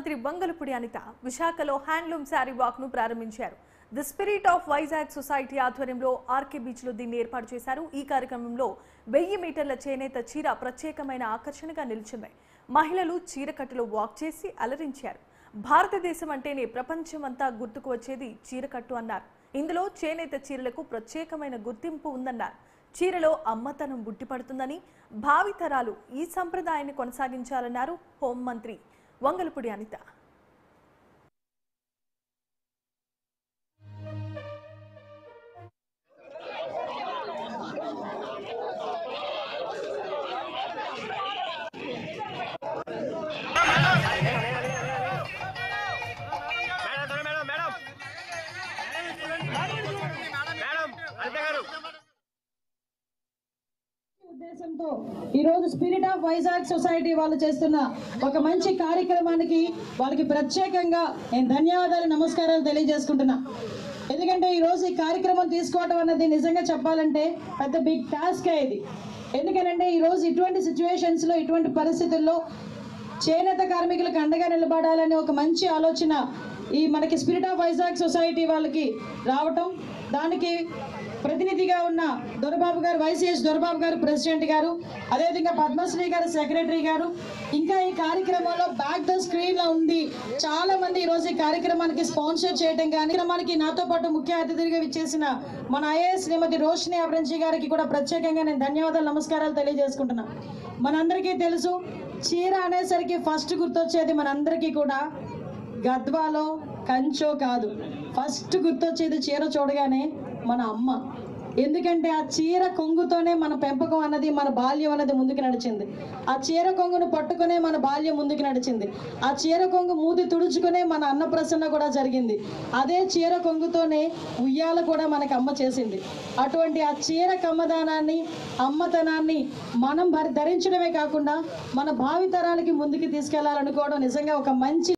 మంత్రి వంగలపూడి అనిత విశాఖలో handloom sari walk ను ప్రారంభించారు. The spirit of Vizag society ఆధ్వర్యంలో ఆర్కే బీచ్ లో దీన్ని ఏర్పాటు చేశారు. ఈ కార్యక్రమంలో 1000 మీటర్ల చేనేత చీర ప్రత్యేకమైన ఆకర్షణగా నిలిచింది. మహిళలు చీరకట్టులో వాక్ చేసి అలరించారు. భారతదేశం అంటేనే ప్రపంచమంతా గుర్తుకు వచ్చేది చీరకట్టు అన్నారు. ఇందులో చేనేత చీరలకు ప్రత్యేకమైన గుర్తింపు ఉందన్నారు. చీరలో అమ్మతనం బుట్టిపడుతుందని, భావితరాలు ఈ సంప్రదాయాన్ని కొనసాగించాలన్నారు హోంమంత్రి వంగలపూడి అనిత. ఉద్దేశంతో ఈరోజు స్పిరిట్ ఆఫ్ వైజాగ్ సొసైటీ వాళ్ళు చేస్తున్న ఒక మంచి కార్యక్రమానికి వాళ్ళకి ప్రత్యేకంగా నేను ధన్యవాదాలు నమస్కారాలు తెలియజేసుకుంటున్నా. ఎందుకంటే ఈరోజు ఈ కార్యక్రమం తీసుకోవడం అన్నది నిజంగా చెప్పాలంటే పెద్ద బిగ్ టాస్క్ ఇది. ఎందుకంటే ఈరోజు ఇటువంటి సిచ్యువేషన్స్లో ఇటువంటి పరిస్థితుల్లో చేనేత కార్మికులకు అండగా నిలబడాలనే ఒక మంచి ఆలోచన ఈ మనకి స్పిరిట్ ఆఫ్ వైజాగ్ సొసైటీ వాళ్ళకి రావటం, దానికి ప్రతినిధిగా ఉన్న దొరబాబు గారు, వైసీఎస్ దొరబాబు గారు ప్రెసిడెంట్ గారు, అదేవిధంగా పద్మశ్రీ గారు సెక్రటరీ గారు, ఇంకా ఈ కార్యక్రమంలో బ్యాక్ ద స్క్రీన్లో ఉంది చాలా మంది ఈరోజు ఈ కార్యక్రమానికి స్పాన్సర్ చేయడం కానీ, కార్యక్రమానికి నాతో పాటు ముఖ్య అతిథిగా విచ్చేసిన మన ఐఏఎస్ శ్రీమతి రోషిని అబ్రంజీ గారికి కూడా ప్రత్యేకంగా నేను ధన్యవాదాలు నమస్కారాలు తెలియజేసుకుంటున్నా. మనందరికీ తెలుసు, చీర అనేసరికి ఫస్ట్ గుర్తొచ్చేది మనందరికీ కూడా గద్వాలో కంచో కాదు, ఫస్ట్ గుర్తొచ్చేది చీర చూడగానే మన అమ్మ. ఎందుకంటే ఆ చీర కొంగుతోనే మన పెంపకం అన్నది, మన బాల్యం అన్నది ముందుకు నడిచింది. ఆ చీర కొంగును పట్టుకునే మన బాల్యం ముందుకు నడిచింది. ఆ చీర కొంగు మూతి తుడుచుకునే మన అన్నప్రసన్న కూడా జరిగింది. అదే చీర కొంగుతోనే ఉయ్యాల కూడా మనకు అమ్మ చేసింది. అటువంటి ఆ చీర కమ్మదానాన్ని, అమ్మతనాన్ని మనం ధరించడమే కాకుండా మన భావితరాలకి ముందుకు తీసుకెళ్లాలనుకోవడం నిజంగా ఒక మంచి